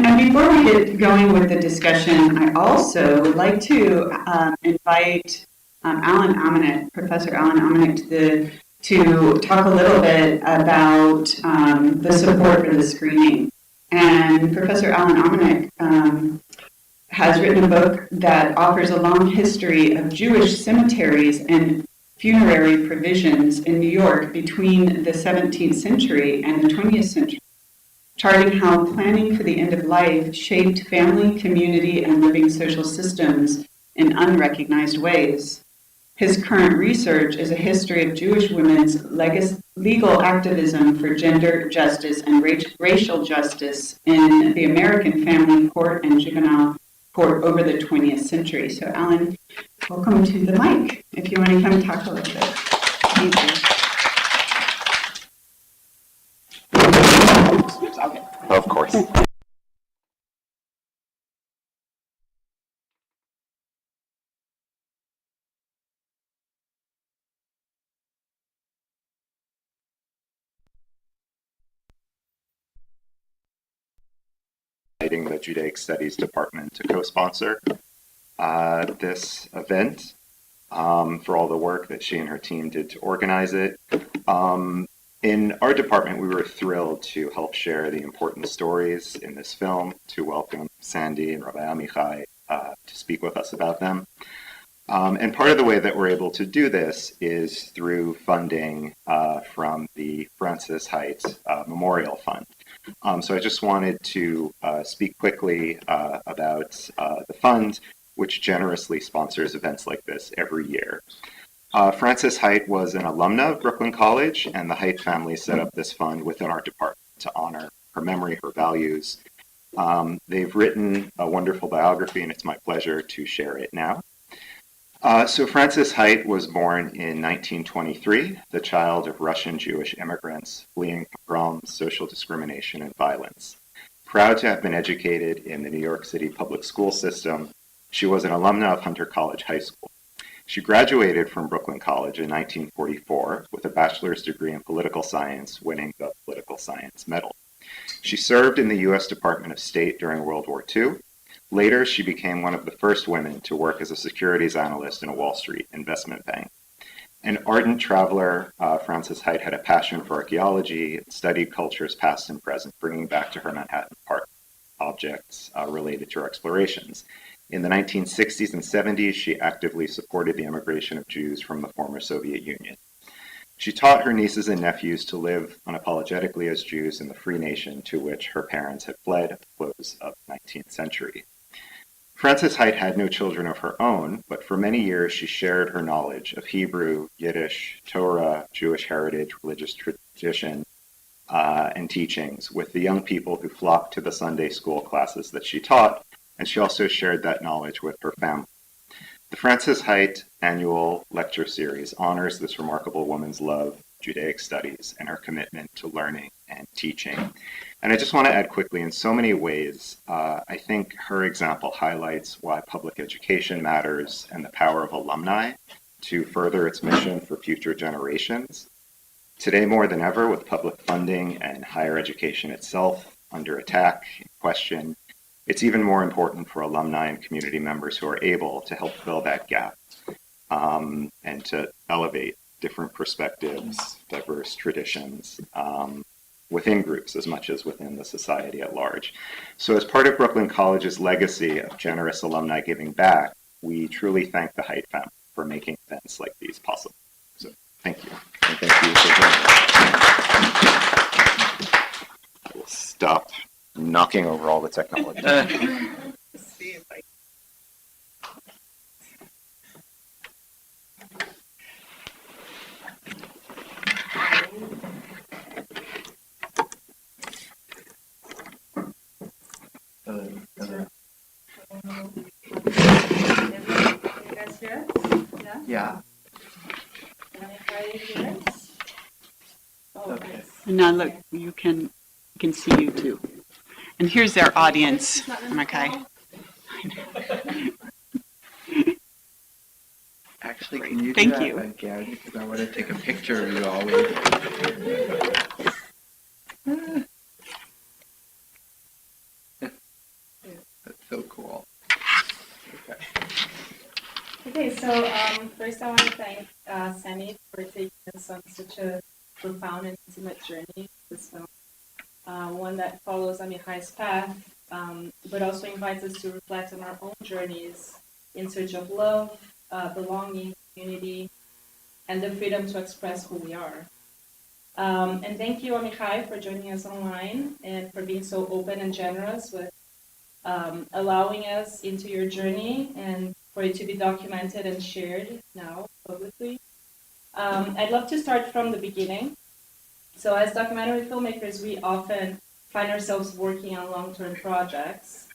And before we get going with the discussion, I also would like to invite Professor Alan Amanek, to talk a little bit about the support for the screening. And Professor Alan Amanek has written a book that offers a long history of Jewish cemeteries and funerary provisions in New York between the 17th century and the 20th century, charting how planning for the end of life shaped family, community, and living social systems in unrecognized ways. His current research is a history of Jewish women's legal activism for gender justice and racial justice in the American family court and juvenile court over the 20th century. So, Alan, welcome to the mic, if you want to come talk a little bit. Thank you. Of course. The Judaic Studies Department to co-sponsor this event for all the work that she and her team did to organize it. In our department, we were thrilled to help share the important stories in this film, to welcome Sandy and Rabbi Amichai to speak with us about them. And part of the way that we're able to do this is through funding from the Francis Haidt Memorial Fund. So I just wanted to speak quickly about the fund, which generously sponsors events like this every year. Francis Haidt was an alumna of Brooklyn College, and the Haidt family set up this fund within our department to honor her memory, her values. They've written a wonderful biography, and it's my pleasure to share it now. So Francis Haidt was born in 1923, the child of Russian Jewish immigrants fleeing pogroms, social discrimination, and violence. Proud to have been educated in the New York City public school system, she was an alumna of Hunter College High School. She graduated from Brooklyn College in 1944 with a bachelor's degree in political science, winning the Political Science Medal. She served in the U.S. Department of State during World War II. Later, she became one of the first women to work as a securities analyst in a Wall Street investment bank. An ardent traveler, Francis Haidt had a passion for archaeology and studied cultures past and present, bringing back to her Manhattan Park objects related to her explorations. In the 1960s and 70s, she actively supported the immigration of Jews from the former Soviet Union. She taught her nieces and nephews to live unapologetically as Jews in the free nation to which her parents had fled at the close of the 19th century. Francis Haidt had no children of her own, but for many years she shared her knowledge of Hebrew, Yiddish, Torah, Jewish heritage, religious tradition, and teachings with the young people who flocked to the Sunday school classes that she taught, and she also shared that knowledge with her family. The Francis Haidt annual lecture series honors this remarkable woman's love of Judaic studies and her commitment to learning and teaching. And I just want to add quickly, in so many ways, I think her example highlights why public education matters and the power of alumni to further its mission for future generations. Today, more than ever, with public funding and higher education itself under attack and question, it's even more important for alumni and community members who are able to help fill that gap and to elevate different perspectives, diverse traditions within groups as much as within the society at large. So as part of Brooklyn College's legacy of generous alumni giving back, we truly thank the Haidt family for making events like these possible. So thank you. And thank you for joining us. I will stop knocking over all the technology. See if I Yeah. Okay. And now look, you can see you too. And here's their audience. Okay. Actually, can you do Thank that you. again? Because I want to take a picture of you all with. First I want to thank Sammy for taking us on such a profound and intimate journey with this film. One that follows Amihai's path, but also invites us to reflect on our own journeys in search of love, belonging, unity, and the freedom to express who we are. And thank you, Amihai, for joining us online and for being so open and generous with allowing us into your journey and for it to be documented and shared now publicly. I'd love to start from the beginning. So as documentary filmmakers, we often find ourselves working on long-term projects.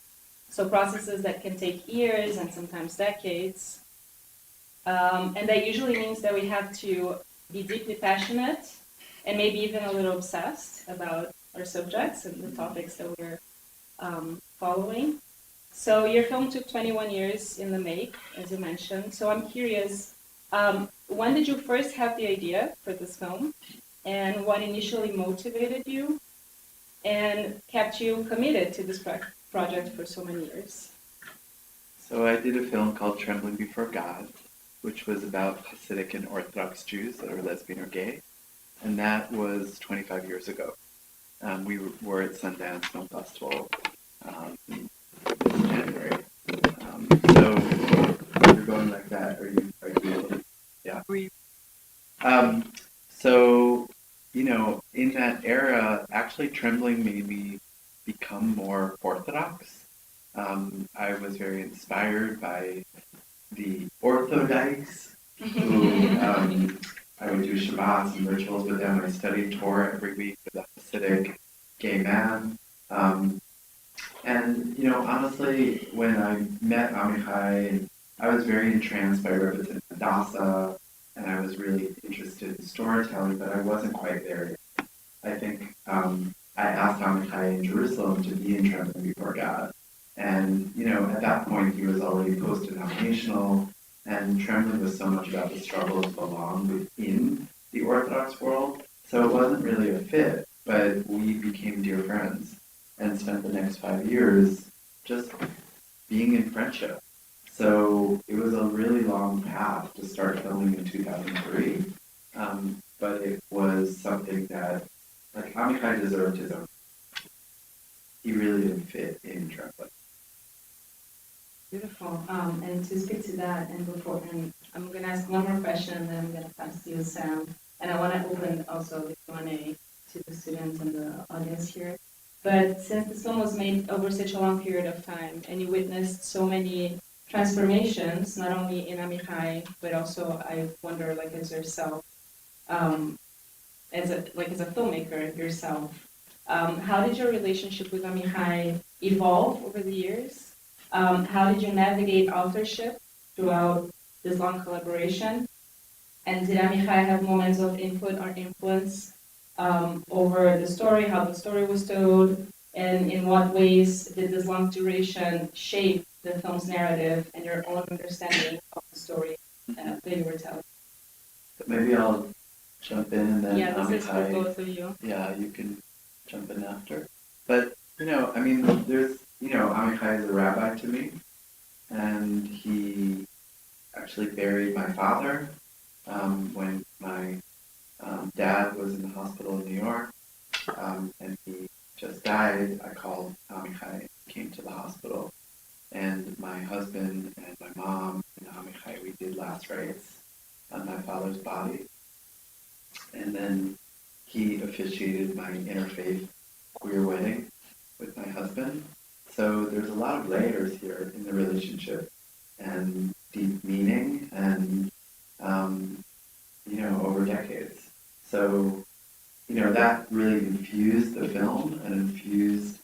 So processes that can take years and sometimes decades. And that usually means that we have to be deeply passionate and maybe even a little obsessed about our subjects and the topics that we're following. So your film took 21 years in the make, as you mentioned. So I'm curious, when did you first have the idea for this film? And what initially motivated you and kept you committed to this project for so many years? So I did a film called Trembling Before God, which was about Hasidic and Orthodox Jews that are lesbian or gay. And that was 25 years ago. We were at Sundance Film Festival in January. So you're going like that, are you yeah. So, in that era, actually Trembling made me become more Orthodox. I was very inspired by the Orthodox, who I would do Shabbats and rituals with them. I studied Torah every week with a Hasidic gay man. Honestly, when I met Amichai, I was very entranced by representing Hadassah, and I was really interested in storytelling, but I wasn't quite there yet. I think I asked Amichai in Jerusalem to be in Trembling Before God. And, at that point, he was already post-denominational, and Trembling was so much about the struggle to belong within the Orthodox world. So it wasn't really a fit, but we became dear friends and spent the next 5 years just being in friendship. So it was a really long path to start filming in 2003, but it was something that, like, Amichai deserved his own. He really didn't fit in Trembling. Beautiful. And to speak to that, and I'm going to ask one more question, and then I'm going to pass to you, Sam. And I want to open also the Q&A to the students and the audience here. But since this film was made over such a long period of time, and you witnessed so many transformations, not only in Amichai, but also I wonder, like as yourself, as a filmmaker yourself, how did your relationship with Amichai evolve over the years? How did you navigate authorship throughout this long collaboration? And did Amichai have moments of input or influence over the story, how the story was told, and in what ways did this long duration shape the film's narrative and your own understanding of the story that you were telling? Maybe I'll jump in and then Yeah, this is for Amichai, both of you. yeah, you can jump in after. But, Amichai is a rabbi to me, and he actually buried my father when my dad was in the hospital in New York, and he just died. I called Amichai, came to the hospital, and my husband and my mom and Amichai, we did last rites on my father's body. And then he officiated my interfaith queer wedding with my husband. So there's a lot of layers here in the relationship and deep meaning and, over decades. So, that really infused the film and infused,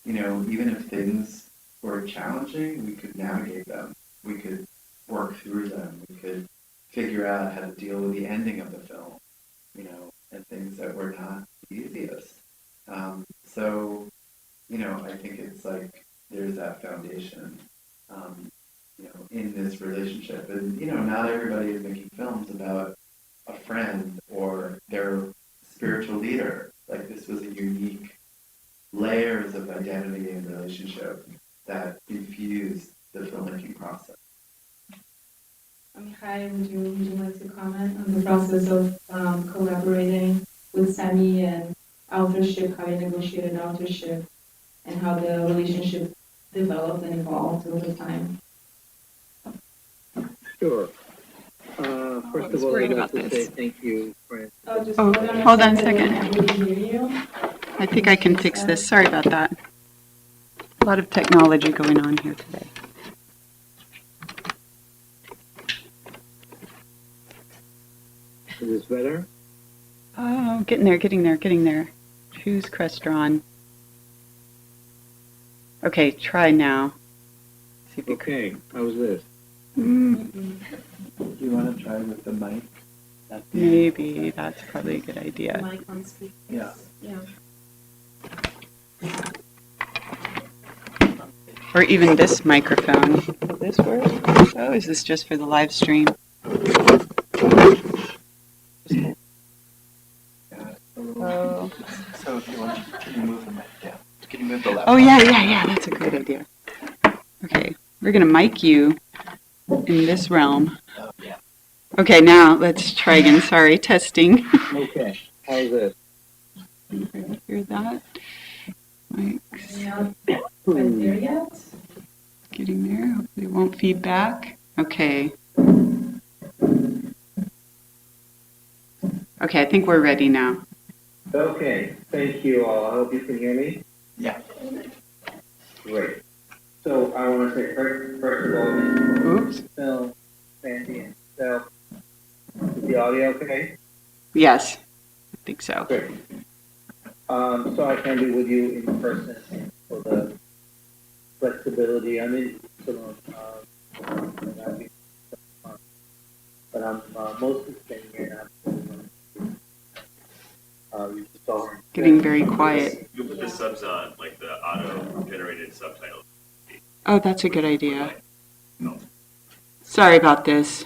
even if things were challenging, we could navigate them. We could work through them. We could figure out how to deal with the ending of the film, and things that were not the easiest. I think it's like there's that foundation, in this relationship. And, not everybody is making films about a friend or their spiritual leader. Like, this was a unique layers of identity and relationship that infused the filmmaking process. Amichai, would you like to comment on the process of collaborating with Sammy and authorship, how you negotiated authorship, and how the relationship developed and evolved over time? Sure. First of all, I'd like to say thank you, Fran. Oh, hold on a second. I think I can fix this. Sorry about that. A lot of technology going on here today. Is this better? Oh, getting there. Choose Crestron. Okay, try now. See if you Okay, how's this? Mm, Do you want to try with the mic? maybe that's probably a good idea. Mic on speakers. Yeah. Yeah. Or even this microphone. Will this work? Oh, is this just for the live stream? Oh, So if you want, can you move the mic down? Can you move the laptop? oh yeah. That's a great idea. Okay, we're gonna mic you in this realm. Oh, yeah. Okay, now let's try again. Sorry, testing. Okay, how's this? Hear that? Mike's Yeah. Quite there yet? getting there. Hopefully it won't feedback. Okay. Okay, I think we're ready now. Okay, thank you all. I hope you can hear me. Yeah. Great. So I want to say first of all, Oops. Phil, Sandy, and Phil. Is the audio okay? Yes, I think so. Great. So I can be with you in person and for the flexibility. I'm in Jerusalem, and I'll be, but I'm mostly staying here now. You just saw her. Getting very quiet. You put the subs on, like the auto-generated subtitles. Oh, that's a good idea. Sorry about this.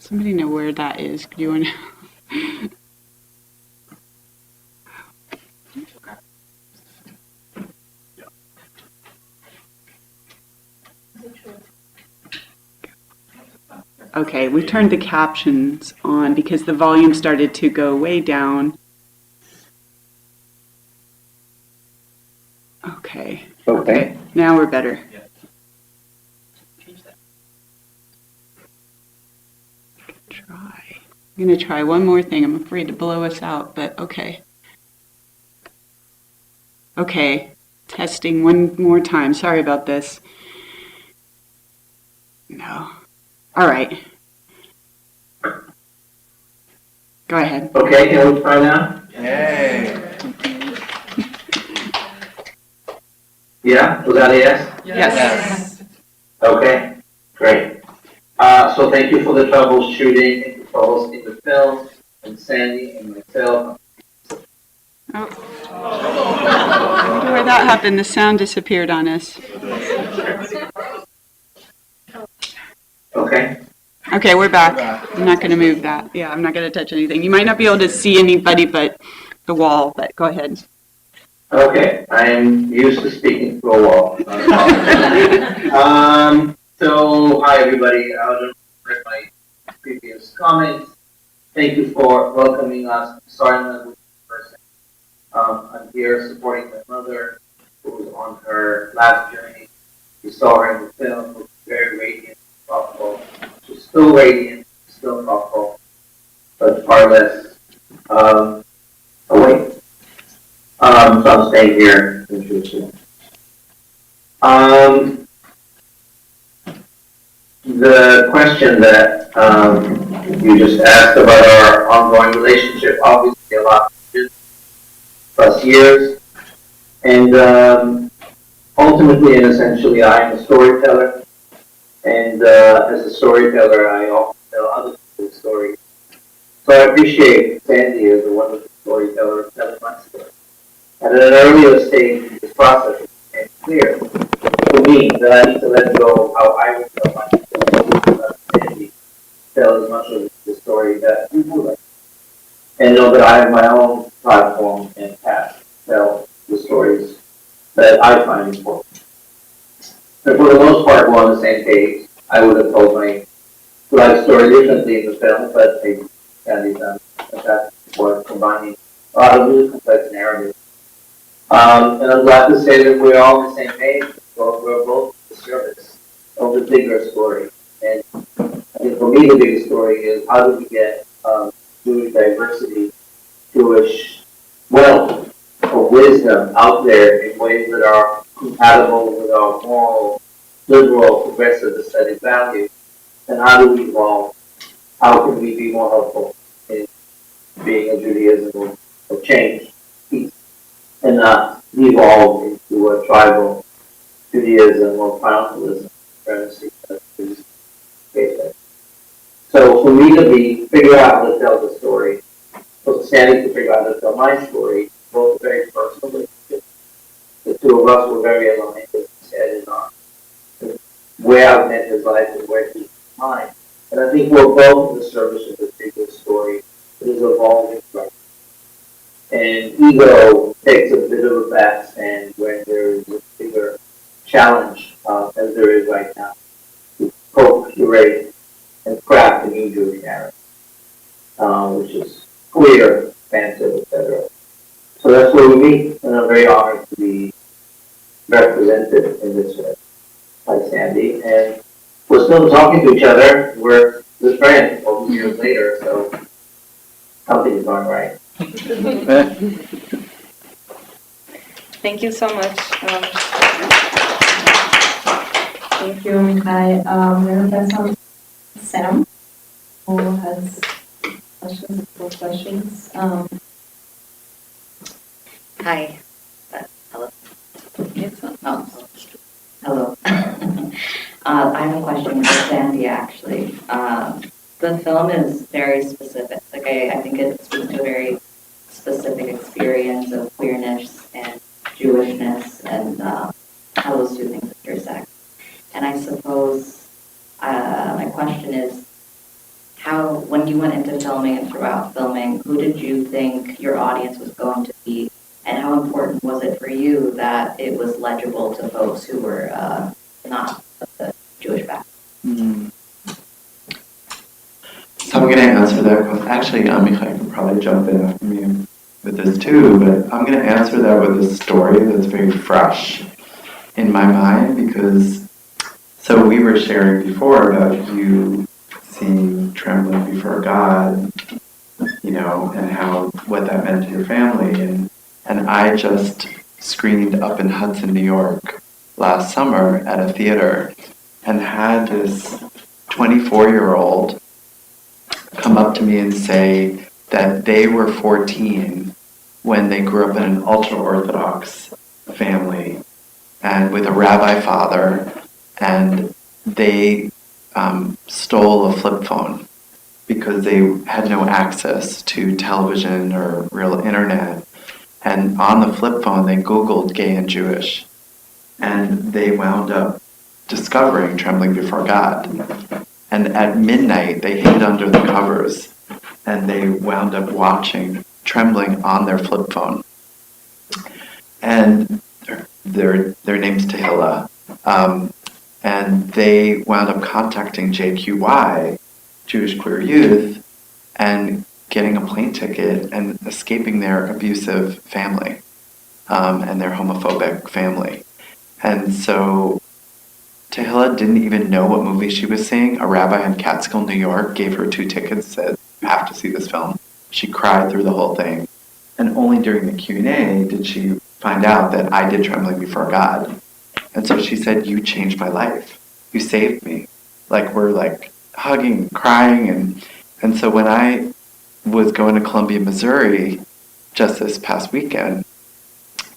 Somebody know where that is? Could you want to? Okay, we turned the captions on because the volume started to go way down. Okay. Okay. Now we're better. Try. I'm going to try one more thing. I'm afraid to blow us out, but okay. Okay. Testing one more time. Sorry about this. No. All right. Go ahead. Okay, can we try now? Yay! Yeah, was that a yes? Yes. Okay, great. So thank you for the troubleshooting, thank you for hosting the film, and Sandy and myself. Oh. I wonder where that happened. The sound disappeared on us. Okay. Okay, we're back. I'm not going to move that. Yeah, I'm not going to touch anything. You might not be able to see anybody but the wall, but go ahead. Okay, I'm used to speaking to a wall. So, hi everybody. I would repeat my previous comments. Thank you for welcoming us. Sorry I'm not with the person. I'm here supporting my mother, who was on her last journey. You saw her in the film, who was very radiant, thoughtful. She's still radiant, still thoughtful, but far less awake. So I'm staying here in Jerusalem. The question that you just asked about our ongoing relationship, obviously a lot plus years, and ultimately and essentially I am a storyteller, and as a storyteller I often tell other people's stories. So I appreciate Sandy as a wonderful storyteller telling my story. At an earlier stage in this process, it became clear to me that I need to let go of how I would tell my story, Sandy tell as much of the story that we would like, and know that I have my own platform and path to tell the stories that I find important. And for the most part, we're on the same page. I would have told my life story differently in the film, but they Sandy's done a fantastic work combining a lot of really complex narratives. And I'm glad to say that we're all on the same page. We're both in the service of the bigger story. And I think for me, the biggest story is how do we get Jewish diversity, Jewish wealth of wisdom out there in ways that are compatible with our moral, liberal, progressive aesthetic values? And how do we evolve? How can we be more helpful in being a Judaism of change, peace, and not evolve into a tribal Judaism or triumphalism, supremacy, basic. So for me to figure out how to tell the story, for Sandy to figure out how to tell my story, both very personally. The two of us were very aligned, as he said, in our where I met his life and where he's mine. And I think we're both in the service of the bigger story that is evolving right now. And ego takes a bit of a backstand when there is a bigger challenge, as there is right now, to co-curate and craft a new Jewish narrative, which is queer, expansive, etc. So that's where we meet, and I'm very honored to be represented in this way by Sandy. And we're still talking to each other. We're good friends all these years later, so something's going right. Thank you so much. Thank you, Mihai. We're going to Sam, who has questions. Hi. Hello. Hello. I have a question for Sandy, actually. The film is very specific. Like, I think it speaks to a very specific experience of queerness and Jewishness and how those two things intersect. And I suppose my question is, how, when you went into filming and throughout filming, who did you think your audience was going to be? And how important was it for you that it was legible to folks who were not of the Jewish background? So I'm going to answer that question. Actually, Amichai can probably jump in after me with this too, but I'm going to answer that with a story that's very fresh in my mind because, so we were sharing before about you seeing Trembling Before God, you know, and how, what that meant to your family. And I just screened up in Hudson, New York last summer at a theater and had this 24-year-old come up to me and say that they were 14 when they grew up in an ultra-Orthodox family and with a rabbi father, and they stole a flip phone because they had no access to television or real internet. And on the flip phone, they Googled gay and Jewish. And they wound up discovering Trembling Before God. And at midnight, they hid under the covers. And they wound up watching Trembling on their flip phone. And their name's Tehillah. And they wound up contacting JQY, Jewish Queer Youth, and getting a plane ticket and escaping their abusive family and their homophobic family. And so Tehillah didn't even know what movie she was seeing. A rabbi in Catskill, New York, gave her 2 tickets, said, "You have to see this film." She cried through the whole thing. And only during the Q&A did she find out that I did Trembling Before God. And so she said, "You changed my life. You saved me." Like, we're like hugging, crying. And so when I was going to Columbia, Missouri, just this past weekend,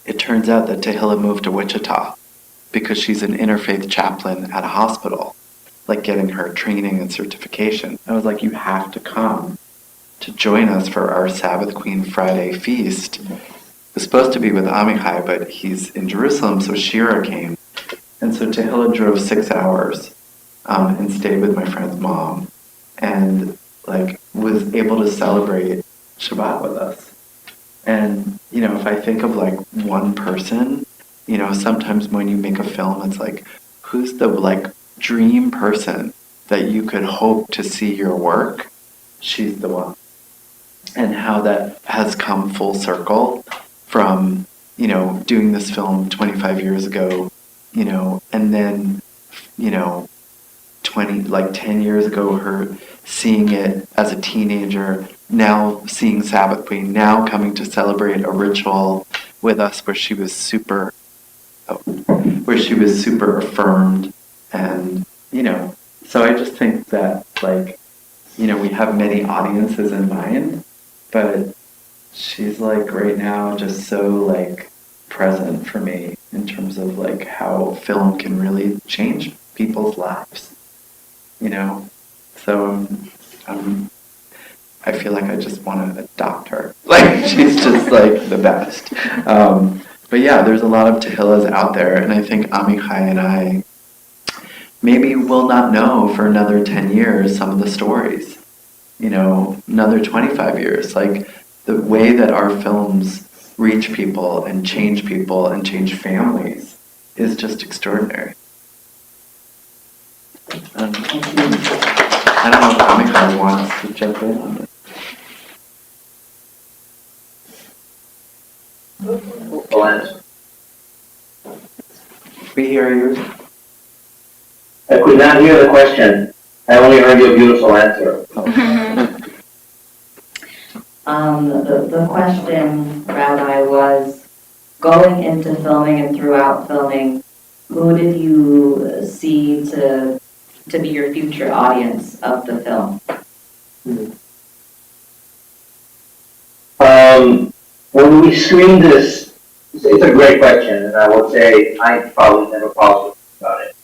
it turns out that Tehillah moved to Wichita because she's an interfaith chaplain at a hospital, like getting her training and certification. I was like, "You have to come to join us for our Sabbath Queen Friday feast." It was supposed to be with Amichai, but he's in Jerusalem, so Shira came. And so Tehillah drove 6 hours and stayed with my friend's mom and like was able to celebrate Shabbat with us. And, you know, if I think of like one person, you know, sometimes when you make a film, it's like, who's the like dream person that you could hope to see your work, she's the one. And how that has come full circle from, you know, doing this film 25 years ago, you know, and then, you know, 10 years ago, her seeing it as a teenager, now seeing Sabbath Queen, now coming to celebrate a ritual with us where she was super affirmed. And, you know, so I just think that, like, you know, we have many audiences in mind, but she's like right now just so like present for me in terms of like how film can really change people's lives, you know. So I feel like I just want to adopt her. Like she's just like the best. But yeah, there's a lot of Tehillas out there, and I think Amichai and I maybe will not know for another 10 years some of the stories. You know, another 25 years. Like the way that our films reach people and change families is just extraordinary. I don't know if Amichai wants to jump in on this. We hear you. I could not hear the question. I only heard your beautiful answer. The question, Rabbi, was going into filming and throughout filming, who did you see to be your future audience of the film? When we screened this, it's a great question, and I would say I probably never thought about it.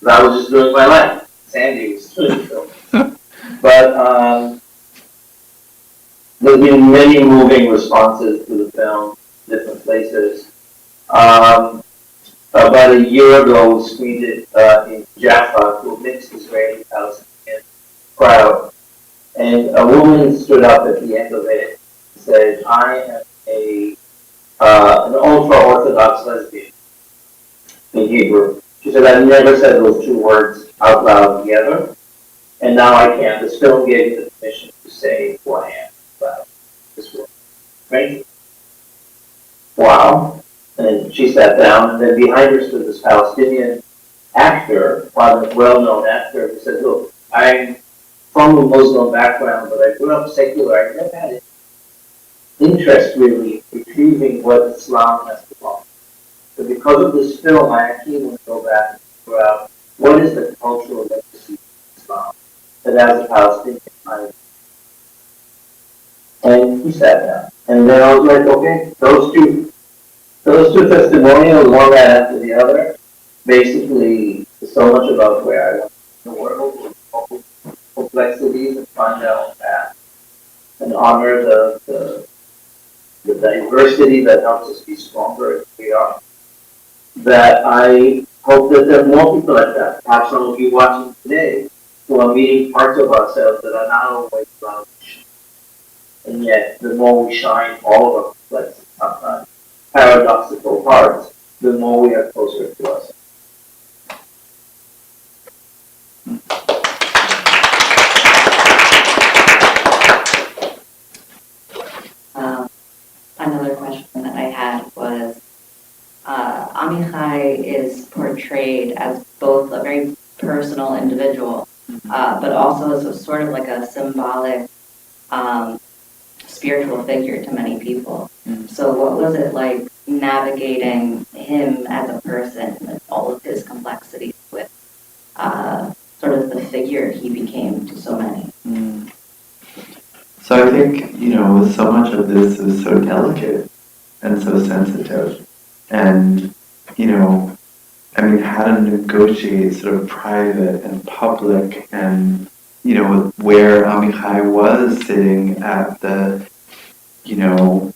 Because I was just doing my life. Sandy was doing film. But there's been many moving responses to the film, different places. About a year ago, we screened it in Jaffa to a mixed Israeli-Palestinian crowd. And a woman stood up at the end of it and said, I am an ultra-Orthodox lesbian in Hebrew. She said, I've never said those two words out loud together, and now I can. This film gave me the permission to say who I am about this world. Right? Wow. And she sat down, and then behind her stood this Palestinian actor, rather well-known actor, who said, look, I'm from a Muslim background, but I grew up secular. I never had an interest, really, in retrieving what Islam has to offer. But because of this film, I actually want to go back and figure out what is the cultural legacy of Islam that as a Palestinian I. And he sat down. And then I was like, okay, those two testimonials, one right after the other, basically so much about where I want in the world, complexities, and find out that and honor the diversity that helps us be stronger as we are. That I hope that there are more people like that. Perhaps some of you watching today who are meeting parts of ourselves that are not always loud. And yet, the more we shine all of our complex, paradoxical parts, the more we are closer to us. Another question that I had was, Amichai is portrayed as both a very personal individual, but also as a sort of like a symbolic spiritual figure to many people. So what was it like navigating him as a person with all of his complexities with sort of the figure he became to so many? So I think, you know, so much of this is so delicate and so sensitive. And, you know, I mean, how to negotiate sort of private and public and, you know, where Amichai was sitting at the, you know,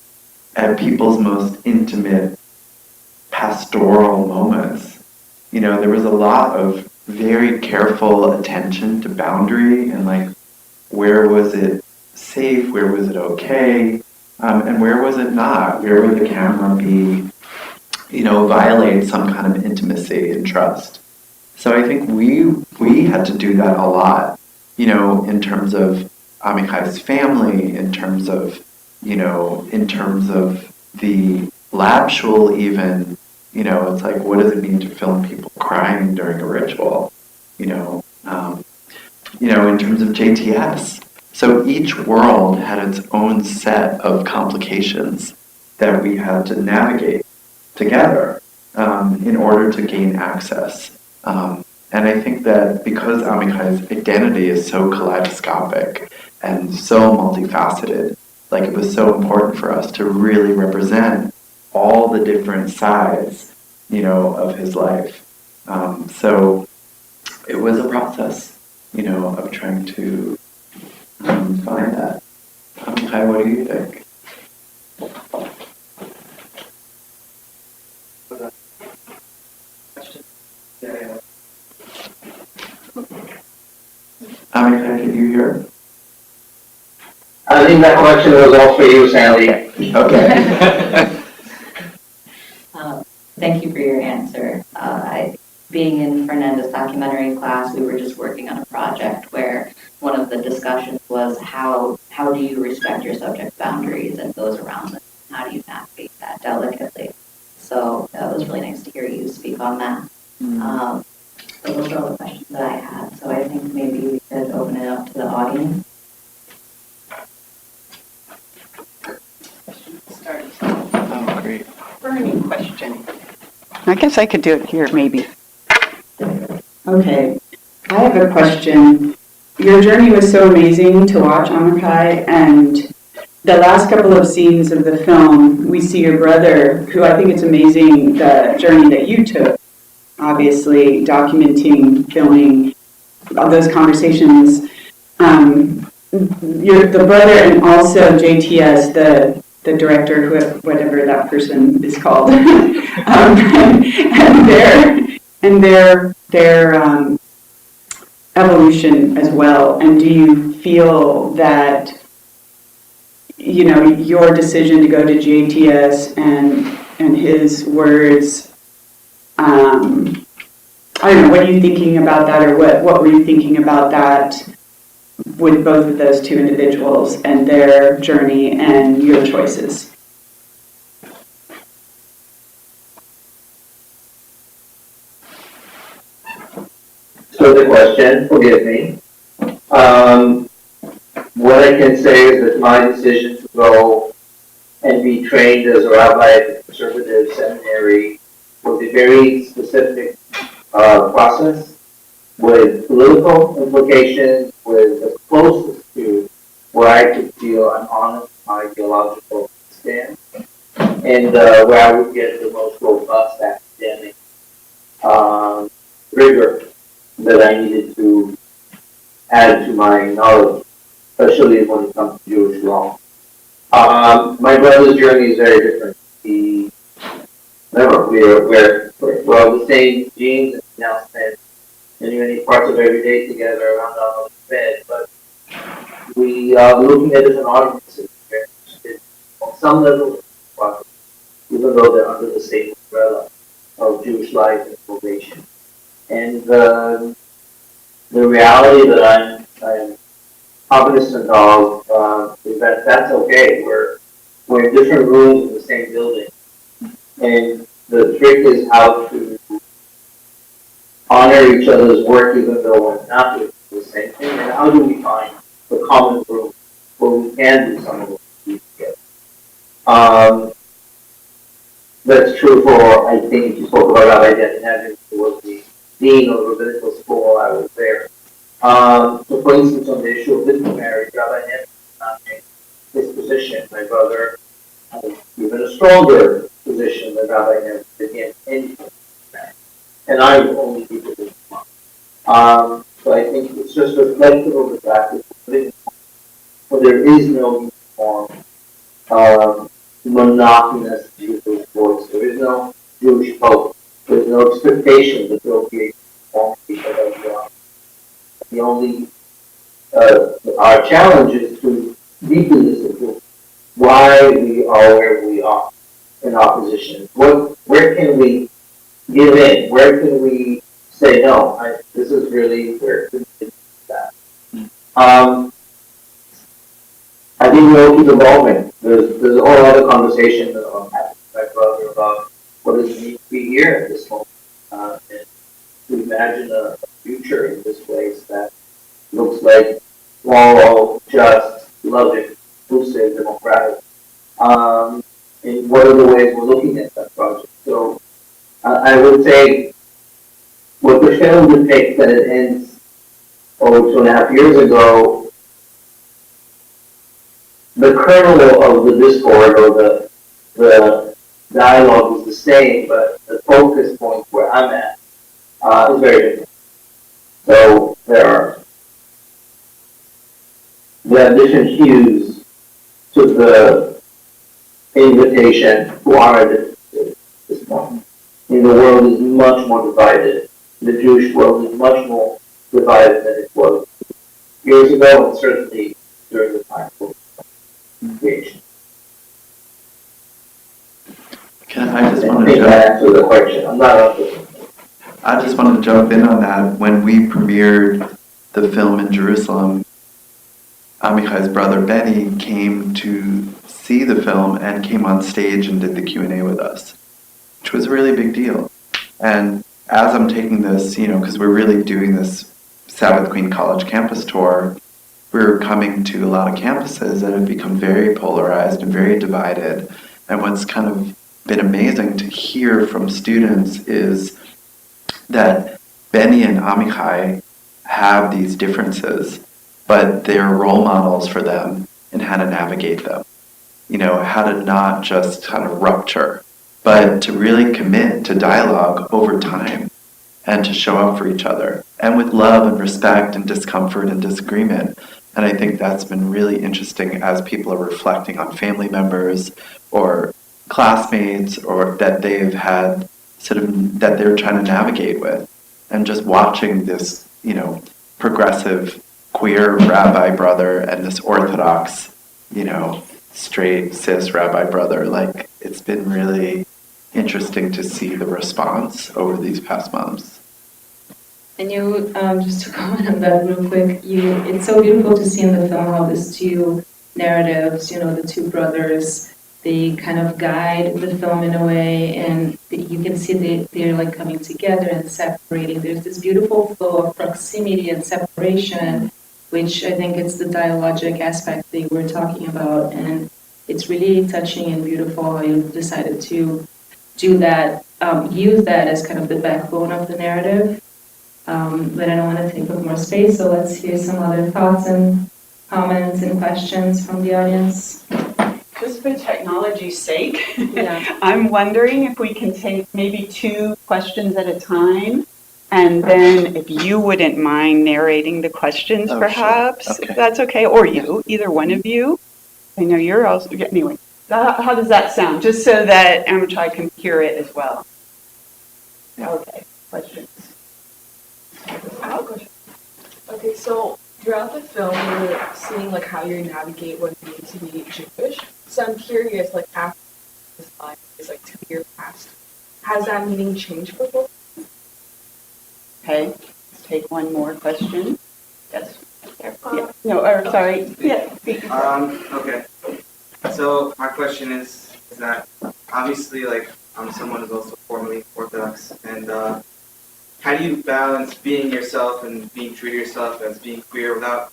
at people's most intimate pastoral moments. You know, there was a lot of very careful attention to boundary and like, where was it safe, where was it okay, and where was it not? Where would the camera be, you know, violate some kind of intimacy and trust? So I think we had to do that a lot, in terms of Amikai's family, in terms of the lab shul even, it's like, what does it mean to film people crying during a ritual? In terms of JTS. So each world had its own set of complications that we had to navigate together in order to gain access. And I think that because Amikai's identity is so kaleidoscopic and so multifaceted, like it was so important for us to really represent all the different sides, of his life. So it was a process, of trying to find that. Kai, what do you think? Kai, can you hear? I think that question was all for you, Sally. Okay. Thank you for your answer. Being in Fernanda's documentary class, we were just working on a project where one of the discussions was how do you respect your subject boundaries and those around them? How do you navigate that delicately? So it was really nice to hear you speak on that. So those are all the questions that I had. So I think maybe we could open it up to the audience. Oh, great. Burning question. I guess I could do it here, maybe. Okay, I have a question. Your journey was so amazing to watch, Amakai, and the last couple of scenes of the film, we see your brother, who I think it's amazing the journey that you took, obviously documenting, filming, all those conversations. The brother and also JTS, the director, whatever that person is called, and their evolution as well. And do you feel that your decision to go to JTS and his words, I don't know, what are you thinking about that, or what were you thinking about that with both of those two individuals and their journey and your choices? So the question, forgive me. What I can say is that my decision to go and be trained as a rabbi at the conservative seminary was a very specific process with political implications, with the closest to where I could feel I'm honest in my theological stand, and where I would get the most robust academic rigor that I needed to add to my knowledge, especially when it comes to Jewish law. My brother's journey is very different. We're all the same genes, and now spend many parts of every day together around our bed, but we are looking at different audiences. We're interested on some level, even though they're under the same umbrella of Jewish life and salvation. And the reality that I'm cognizant of is that that's okay. We're in different rooms in the same building, and the trick is how to honor each other's work even though we're not doing the same thing, and how do we find the common room where we can do some of what we do together. That's true for, I think, you spoke about Rabbi Netanyahu, who was the dean of the rabbinical school. I was there. So, for instance, on the issue of living marriage, Rabbi Netanyahu did not change his position. My brother has even a stronger position than Rabbi Netanyahu did in marriage. And I would only be for this one. So I think it's just reflective of the fact that there is no uniform, monotonous Jewish voice. There is no Jewish hope. There is no expectation that there will be a uniformity. The only, our challenge is to deeply listen to why we are where we are in our position. Where can we give in? Where can we say no. This is really where it's at. I think we'll keep evolving. There's a whole other conversation that I'm having with my brother about what does it mean to be here at this moment. And to imagine a future in this place that looks like moral, just, loving, inclusive, democratic. And what are the ways we're looking at that project? So I would say what the film depicts that it ends over 2.5 years ago, the kernel of the discord or the dialogue is the same, but the focus point where I'm at is very different. So there are different hues to the invitation to honor this point. And the world is much more divided. The Jewish world is much more divided than it was years ago, and certainly during the time of creation. I just I want to think jump. that answers the question. I'm not up to I just want to jump in on that. When we premiered the film in Jerusalem, Amichai's brother Benny came to see the film and came on stage and did the Q&A with us, which was a really big deal. And as I'm taking this, because we're really doing this Sabbath Queen College campus tour, we're coming to a lot of campuses that have become very polarized and very divided. And what's kind of been amazing to hear from students is that Benny and Amichai have these differences, but they're role models for them in how to navigate them. How to not just kind of rupture, but to really commit to dialogue over time and to show up for each other and with love and respect and discomfort and disagreement. And I think that's been really interesting as people are reflecting on family members or classmates or that they've had that they're trying to navigate with. And just watching this, progressive queer rabbi brother and this Orthodox, straight cis rabbi brother, it's been really interesting to see the response over these past months. And just to comment on that real quick, it's so beautiful to see in the film how these two narratives, the two brothers, they kind of guide the film in a way, and you can see they're coming together and separating. There's this beautiful flow of proximity and separation, which I think it's the dialogic aspect they were talking about, and it's really touching and beautiful how you decided to do that, use that as kind of the backbone of the narrative. But I don't want to take up more space, so let's hear some other thoughts and comments and questions from the audience. Just for technology's sake, Yeah. I'm wondering if we can take maybe 2 questions at a time, and then if you wouldn't mind narrating the questions, Oh, perhaps, sure. Okay. if that's okay, or you, either one of you. I know you're also, anyway, how does that sound? Just so that Amichai can hear it as well. Okay, questions. Okay, so throughout the film, we're seeing how you navigate what it means to be Jewish. So I'm curious, after this time is 2 years past, has that meaning changed for both? Okay, let's take one more question. Yes. Yeah. No, or sorry. Yeah. Okay. So my question is that obviously, I'm someone who's also formerly Orthodox, and how do you balance being yourself and being true to yourself as being queer without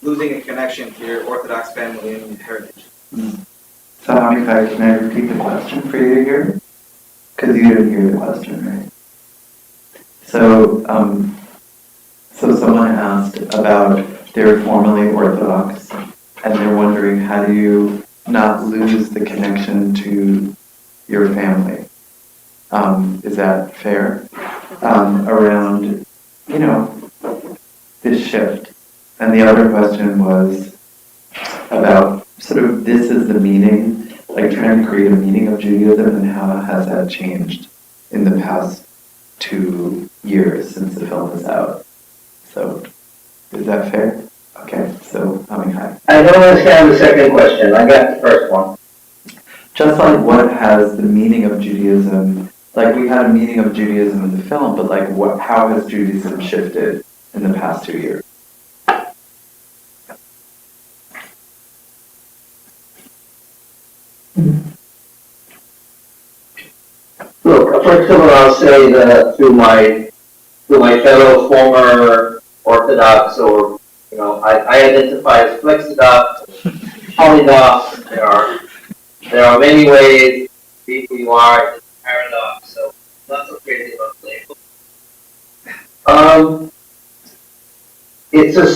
losing a connection to your Orthodox family and heritage? So, Amichai, can I repeat the question for you here? Because you didn't hear the question, right? So, so someone asked about they're formerly Orthodox, and they're wondering how do you not lose the connection to your family? Is that fair? Around, this shift. And the other question was about this is the meaning, trying to create a meaning of Judaism, and how has that changed in the past 2 years since the film is out. So, is that fair? Okay, so, Amichai. I don't understand the second question. I got the first one. Just what has the meaning of Judaism like we had a meaning of Judaism in the film, but like how has Judaism shifted in the past 2 years? Look, first of all, I'll say that to my fellow former Orthodox, or I identify as Flexidox, Polydox. There are many ways to be who you are. It's a paradox, so not so crazy about the label. It's a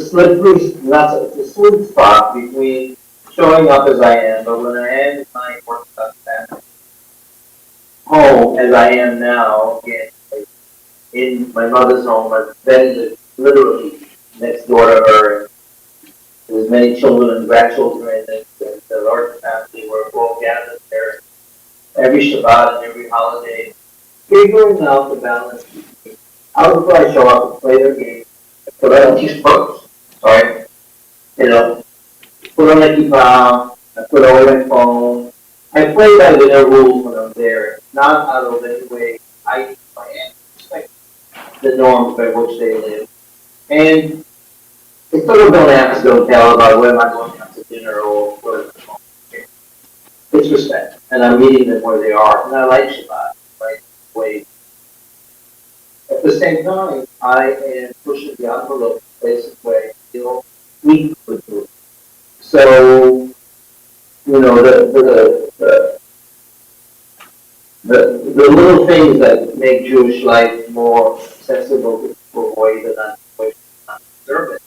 slippery, it's a sweet spot between showing up as I am, but when I am in my Orthodox family home as I am now, again, like in my mother's home, I've been literally next door to her. There's many children and grandchildren, and the large family were all gathered there every Shabbat and every holiday, figuring out the balance between how do I show up and play their game, put on t-shirts, right? Put on a kippah, I put away my phone. I play by their rules when I'm there, not out of any way I respect the norms by which they live. And it's sort of don't ask, don't tell about where am I going out to dinner or where am I going. It's respect, and I'm meeting them where they are, and I like Shabbat, right? Wait. At the same time, I am pushing the envelope in places where I feel we could do it. So, the little things that make Jewish life more accessible to people who either not observe it,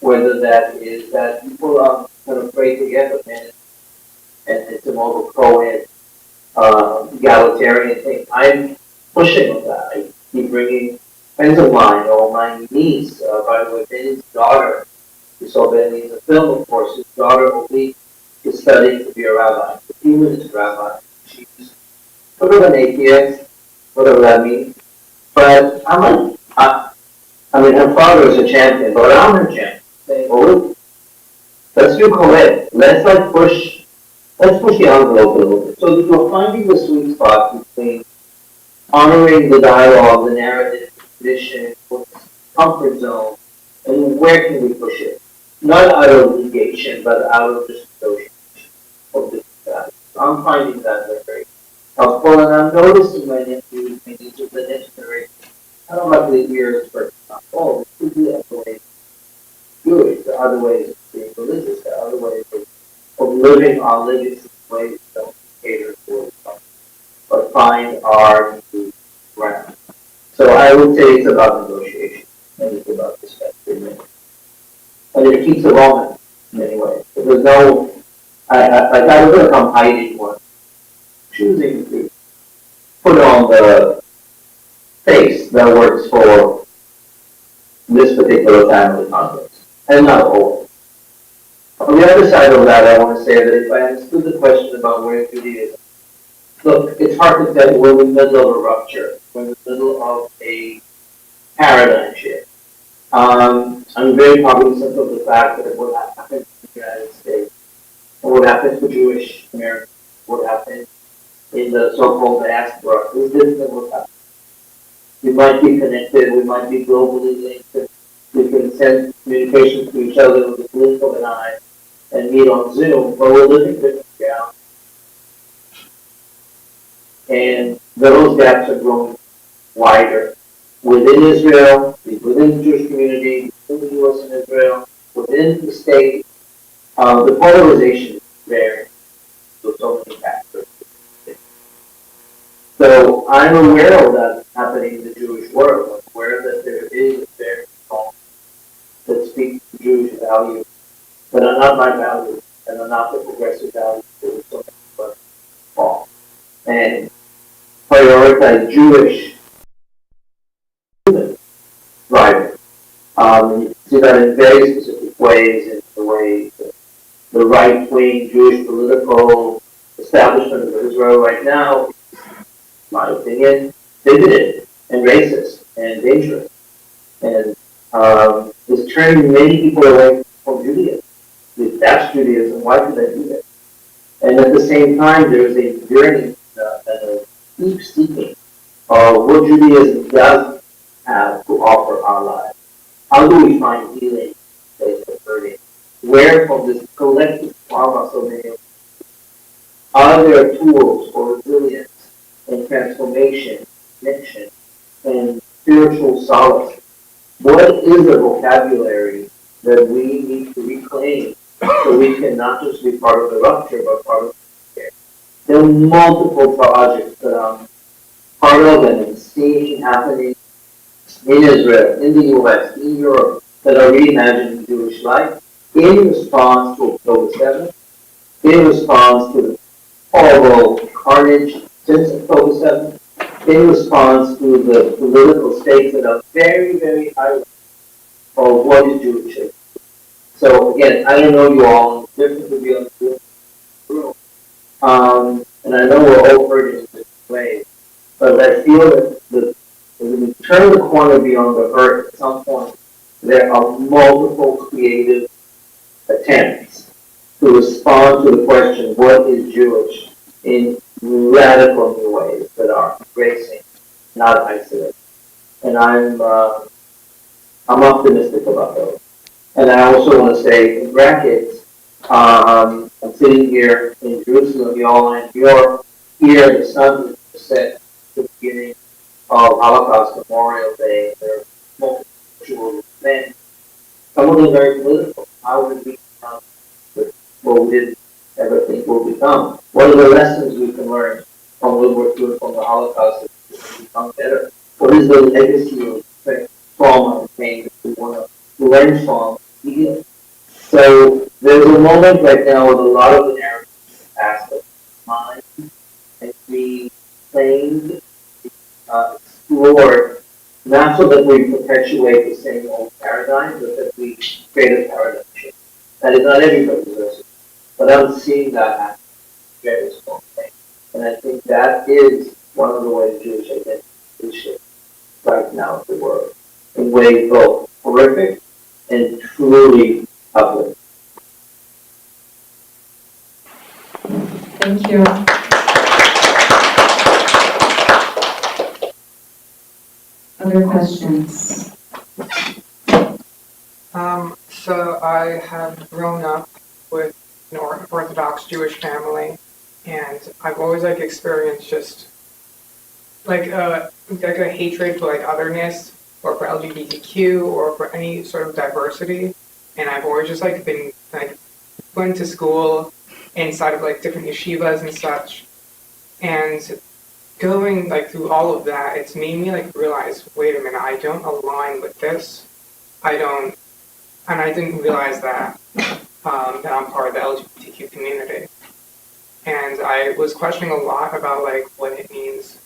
whether that is that people are kind of pray together, and it's a more of a co-ed, egalitarian thing. I'm pushing on that. I keep bringing friends of mine, or my niece, by the way, Benny's daughter. You saw Benny in the film, of course. His daughter, Obi, is studying to be a rabbi, a humanist rabbi. She's sort of an atheist, whatever that means. But her father is a champion, but I'm her champion. Saying, well, let's do co-ed. Let's push the envelope a little bit. So you're finding the sweet spot between honoring the dialogue, the narrative, the tradition, comfort zone, and where can we push it? Not out of negation, but out of just negotiation of this value. So I'm finding that very helpful, and I'm noticing my nephews, my nieces, the next generation. I don't like to hear this person not, oh, this could be other ways Jewish, there are other ways of being religious, there are other ways of living our living ways that don't cater to it, but find our new ground. So I would say it's about negotiation, and it's about respect. And it keeps evolving anyway. There's no, I was going to come hiding one, choosing to put on the face that works for this particular family context, and not always. On the other side of that, I want to say that if I understood the question about where Judaism, look, it's hard to tell. We're in the middle of a rupture. We're in the middle of a paradigm shift. I'm very cognizant of the fact that what happens in the United States, and what happens to Jewish Americans, what happens in the so-called diaspora is different than what happens. We might be connected, we might be globally linked, we can send communications to each other with the blink of an eye and meet on Zoom, but we're living different realities. And those gaps are growing wider within Israel, within the Jewish community, within the U.S. and Israel, within the state. The polarization is very, so many factors. So I'm aware of that happening in the Jewish world. I'm aware that there is a very strong that speaks to Jewish values, but are not my values, and are not the progressive values that so many of us fall. And prioritize Jewish right. You see that in very specific ways, in the way the right-wing Jewish political establishment of Israel right now, in my opinion, bigoted and racist and dangerous, and is turning many people away from Judaism. If that's Judaism, why do they do that? And at the same time, there's a yearning and deep seeking of what Judaism does have to offer our lives. How do we find healing based on hurting? Where from this collective trauma so many are there tools for resilience and transformation, connection, and spiritual solace? What is the vocabulary that we need to reclaim so we can not just be part of the rupture, but part of the care? There are multiple projects that I'm part of and seeing happening in Israel, in the US, in Europe, that are reimagining Jewish life in response to October 7th, in response to the horrible carnage since October 7th, in response to the political stakes that are very, very high of what is Jewish. So again, I don't know you all, different to be on the room. And I know we're all hurting in different ways, but I feel that when we turn the corner beyond the hurt, at some point, there are multiple creative attempts to respond to the question, what is Jewish, in radical new ways that are embracing, not isolating. And I'm optimistic about those. And I also want to say, in brackets, I'm sitting here in Jerusalem, y'all, and you're here, the sun is set at the beginning of Holocaust Memorial Day. There are multiple events. Some of them very political. How would we become what we didn't ever think we'll become? What are the lessons we can learn from World War II, from the Holocaust, to become better? What is the legacy of trauma and pain that we want to learn from, heal? So there's a moment right now with a lot of the narratives aspects of mind and being claimed, explored, not so that we perpetuate the same old paradigm, but that we create a paradigm shift. That is not everybody's version, but I'm seeing that happen very strong thing. And I think that is one of the ways Jewish identity is shifting right now in the world, in ways both horrific and truly uplifting. Thank you. Other questions? So I have grown up with an Orthodox Jewish family, and I've always experienced just like a hatred for otherness, or for LGBTQ, or for any sort of diversity. And I've always just been going to school inside of different yeshivas and such, and going through all of that, it's made me realize, wait a minute, I don't align with this. And I didn't realize that that I'm part of the LGBTQ community. And I was questioning a lot about what it means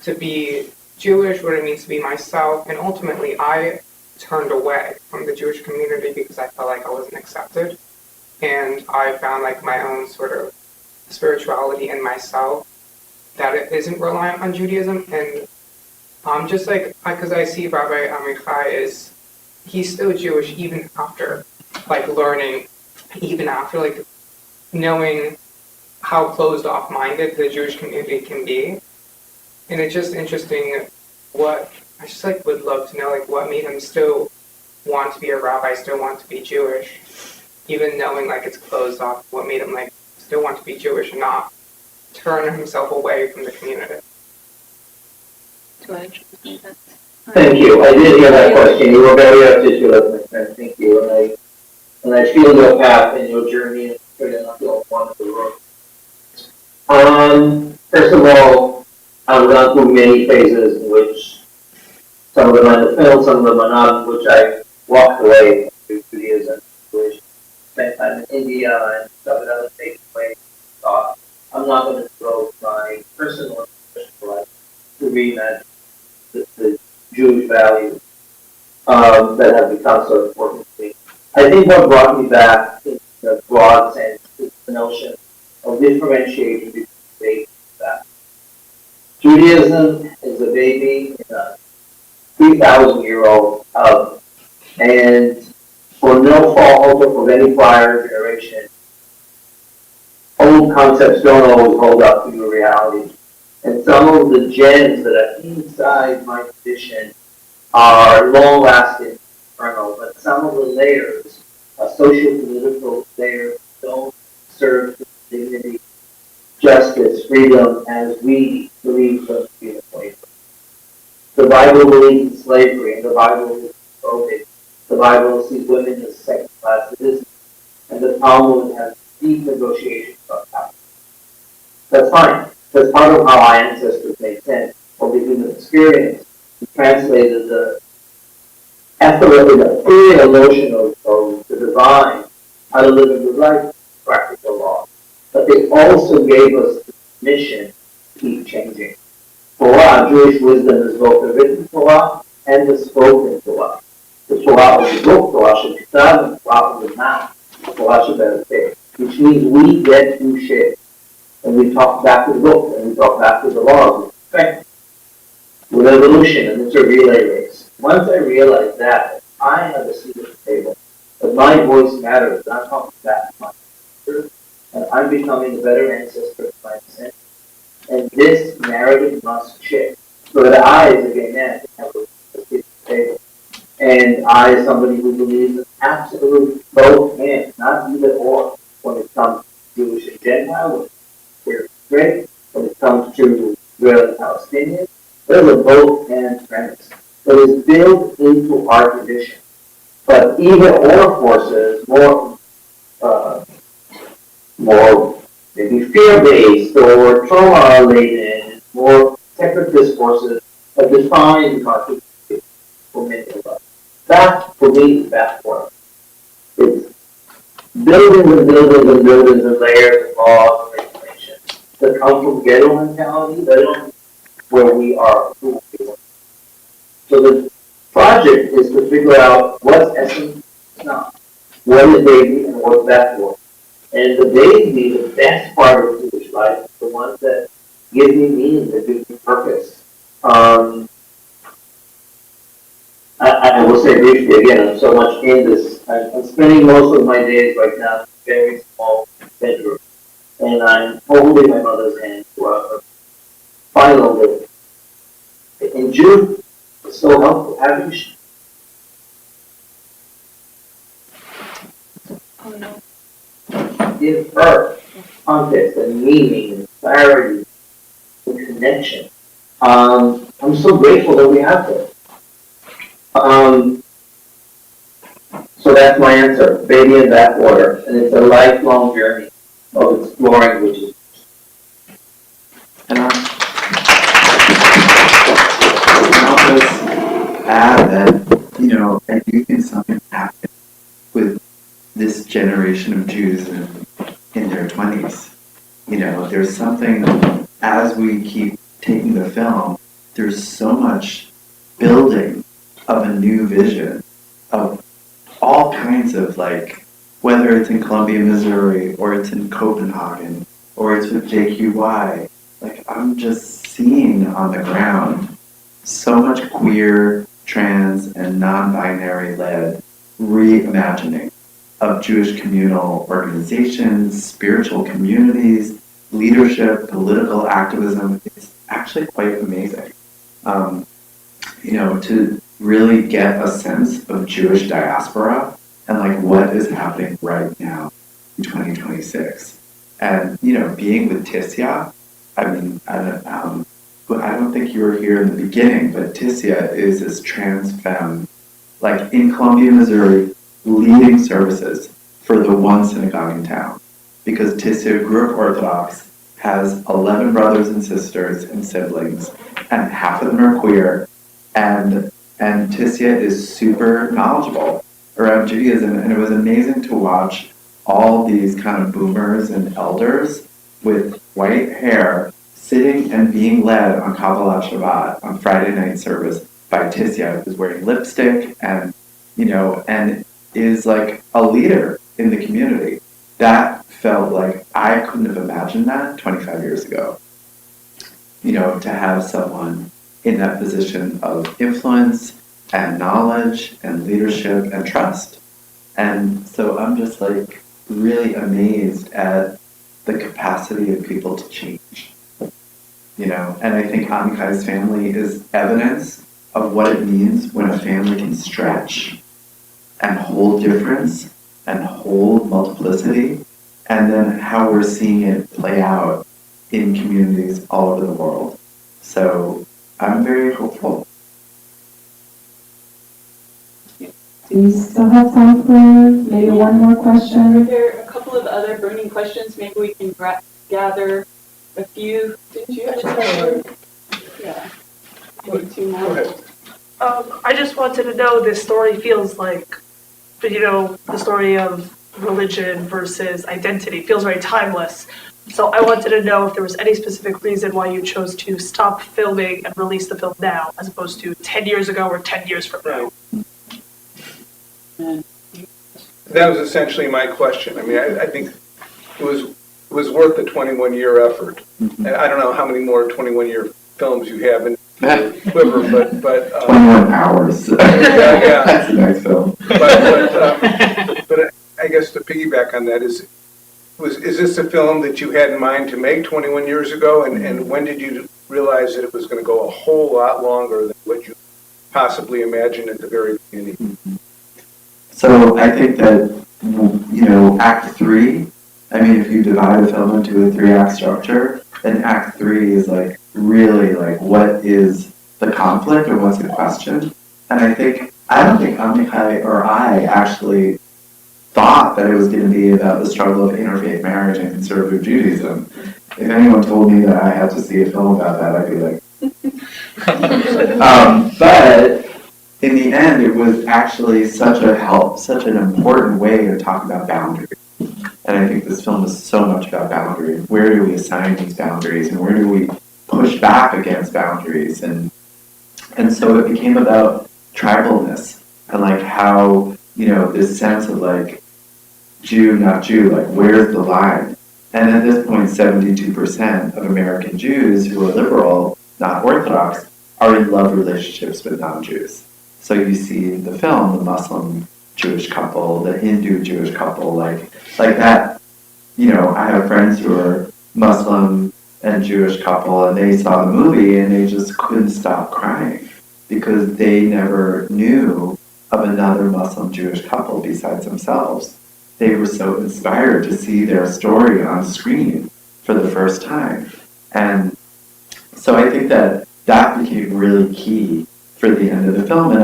to be Jewish, what it means to be myself, and ultimately I turned away from the Jewish community because I felt like I wasn't accepted. And I found my own sort of spirituality in myself that it isn't reliant on Judaism. And I'm just because I see Rabbi Amichai he's still Jewish even after learning, even after knowing how closed off minded the Jewish community can be. And it's just interesting what I just would love to know what made him still want to be a rabbi, still want to be Jewish, even knowing it's closed off. What made him still want to be Jewish and not turn himself away from the community? Thank you. I did hear that question. You were very articulate, my friend. Thank you. And I feel your path and your journey, and I'm not the only one in the room. First of all, I've gone through many phases in which some of them are in the film, some of them are not, in which I walked away from Judaism, which spent time in India and stuff other states where I thought I'm not going to throw my personal and professional life to reimagine the Jewish values that have become so important to me. I think what brought me back in the broad sense is the notion of differentiating between faith and fact. Judaism is a baby in a 3,000-year-old hub, and for no fault of any prior generation, old concepts don't always hold up to your reality. And some of the gems that are inside my tradition are long-lasting, eternal, but some of the layers, social-political layers, don't serve the dignity, justice, freedom as we believe them to be the way. The Bible believes in slavery, and the Bible believes in voting. The Bible sees women as second-class citizens, and the Talmud has deep negotiations about that. That's fine. That's part of how our ancestors made sense of the human experience. We translated the effort and the free emotion of the divine, how to live in the right practical law. But they also gave us the mission to keep changing. Torah, Jewish wisdom, is both the written Torah and the spoken Torah. The Torah of the book, Torah Shebiktav, and the Torah of the mouth, Torah Shebel, which means we get to share. And we talk back to the book, and we talk back to the laws with respect, with evolution, and it's a relay race. Once I realized that, I have a seat at the table, that my voice matters, I'm talking back to my ancestors, and I'm becoming a better ancestor of my descendants. And this narrative must shift, so that I, as a gay man, can have a seat at the table. And I, as somebody who believes in absolute both and, not either or, when it comes to Jewish and Gentile, we're great when it comes to Israel and Palestinians. There's a both and premise that is built into our tradition. But either or forces, more maybe fear-based or trauma-related, more separatist forces have defined contribution for many of us. That, for me, is that work. It's buildings and buildings and buildings and layers and laws and regulations that come from ghetto mentality, they don't where we are, who we are. So the project is to figure out what's essence, not. What is baby and what's that for? And the baby, the best part of Jewish life, is the ones that give me meaning, that give me purpose. I will say briefly again, I'm so much in this. I'm spending most of my days right now in a very small bedroom. And I'm holding my mother's hand throughout her final living. In June, it's so helpful having give her context and meaning and clarity and connection. I'm so grateful that we have her. So that's my answer, baby in backwater, and it's a lifelong journey of exploring which is. And I'll just add that, I do think something happened with this generation of Jews in their 20s. There's something, as we keep taking the film, there's so much building of a new vision of all kinds of, whether it's in Columbia, Missouri, or it's in Copenhagen, or it's with JQY, I'm just seeing on the ground so much queer, trans, and non-binary led reimagining of Jewish communal organizations, spiritual communities, leadership, political activism. It's actually quite amazing. To really get a sense of Jewish diaspora and what is happening right now in 2026. And, being with Tisya, I don't think you were here in the beginning, but Tisya is this trans femme, in Columbia, Missouri, leading services for the one synagogue in town. Because Tisya grew up Orthodox, has 11 brothers and sisters and siblings, and half of them are queer, and Tisya is super knowledgeable around Judaism, and it was amazing to watch all these kind of boomers and elders with white hair sitting and being led on Kabbalah Shabbat on Friday night service by Tisya, who's wearing lipstick and is a leader in the community. That felt like I couldn't have imagined that 25 years ago. To have someone in that position of influence and knowledge and leadership and trust. And so I'm just really amazed at the capacity of people to change. And I think Amikai's family is evidence of what it means when a family can stretch and hold difference and hold multiplicity, and then how we're seeing it play out in communities all over the world. So I'm very hopeful. Do we still have time for maybe one more Are question? there a couple of other burning questions? Maybe we can gather a few. Didn't you have a question? Yeah. Maybe two more. I just wanted to know, this story feels like, the story of religion versus identity feels very timeless. So I wanted to know if there was any specific reason why you chose to stop filming and release the film now, as opposed to 10 years ago or 10 years from now. That was essentially my question. I mean, I think it was worth the 21-year effort. And I don't know how many more 21-year films you have in quiver, but 21 hours. yeah. That's a nice film. But I guess to piggyback on that is this a film that you had in mind to make 21 years ago? And when did you realize that it was going to go a whole lot longer than what you possibly imagined at the very beginning? So I think that, Act 3, I mean, if you divide a film into a 3-act structure, then Act 3 is really what is the conflict or what's the question? And I don't think Amichai or I actually thought that it was going to be about the struggle of interfaith marriage and conservative Judaism. If anyone told me that I had to see a film about that, I'd be like, but in the end, it was actually such an important way to talk about boundaries. And I think this film is so much about boundaries. Where do we assign these boundaries, and where do we push back against boundaries? And so it became about tribalness and how, this sense of Jew, not Jew, where's the line? And at this point, 72% of American Jews who are liberal, not Orthodox, are in love relationships with non-Jews. So you see in the film the Muslim Jewish couple, the Hindu Jewish couple, like that. I have friends who are Muslim and Jewish couple, and they saw the movie and they just couldn't stop crying because they never knew of another Muslim Jewish couple besides themselves. They were so inspired to see their story on screen for the first time. And so I think that became really key for the end of the film. And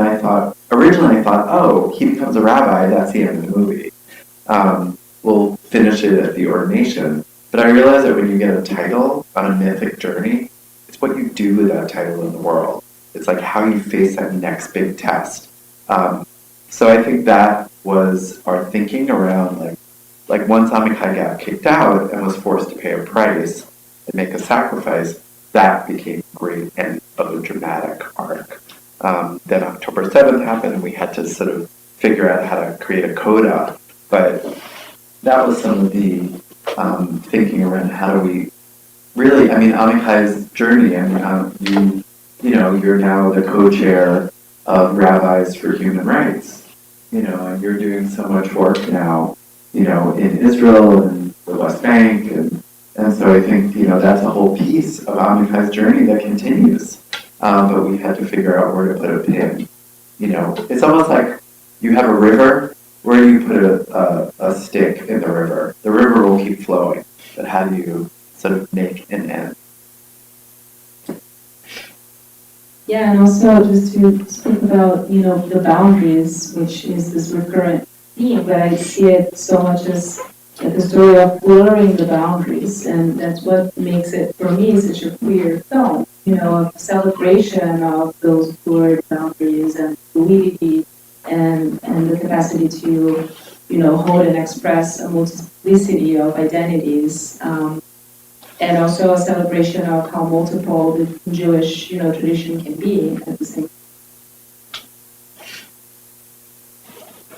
originally I thought, oh, he becomes a rabbi, that's the end of the movie. We'll finish it at the ordination. But I realized that when you get a title on a mythic journey, it's what you do with that title in the world. It's how you face that next big test. So I think that was our thinking around once Amichai got kicked out and was forced to pay a price and make a sacrifice, that became a great end of a dramatic arc. Then October 7th happened and we had to sort of figure out how to create a coda. But that was some of the thinking around how do we really, Amichai's journey, you're now the co-chair of Rabbis for Human Rights, and you're doing so much work now, in Israel and the West Bank, and so I think, that's a whole piece of Amichai's journey that continues, but we had to figure out where to put a pin. It's almost like you have a river, where do you put a stick in the river? The river will keep flowing, but how do you sort of make an end? Yeah, and also just to speak about, the boundaries, which is this recurrent theme, but I see it so much as the story of blurring the boundaries, and that's what makes it, for me, such a queer film, a celebration of those blurred boundaries and fluidity and the capacity to, hold and express a multiplicity of identities. And also a celebration of how multiple the Jewish, tradition can be at the same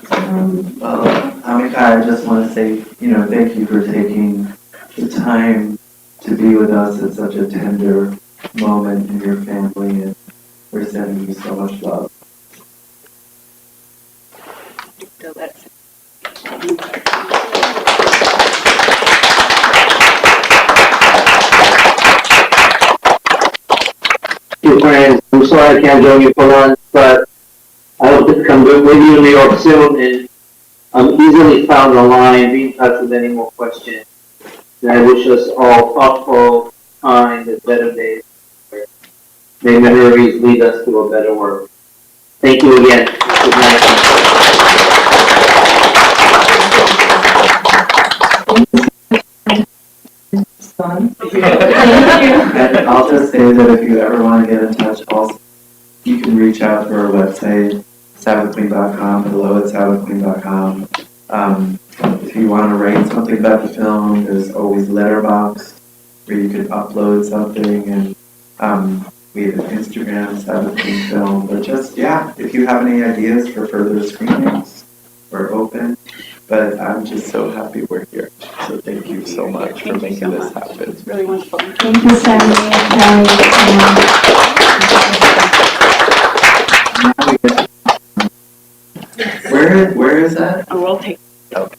time. Well, Amichai, I just want to say, thank you for taking the time to be with us at such a tender moment in your family, and we're sending you so much love. two friends. I'm sorry I can't join you for lunch, but I hope to come with you in New York soon, and I'm easily found online. Be in touch with any more questions. And I wish us all thoughtful, kind, and better days. May memories lead us to a better world. Thank you again. Good night. Son. And I'll just say that if you ever want to get in touch, also, you can reach out through our website, sabbathqueen.com, hello at sabbathqueen.com. If you want to write something about the film, there's always Letterboxd, where you could upload something, and we have an Instagram, Sabbath Queen Film. But just, yeah, if you have any ideas for further screenings, we're open. But I'm just so happy we're here. So thank you so much for making this happen. It's really wonderful. Thank you, Sandy and Carrie. Where is that? Oh, we'll take. Okay.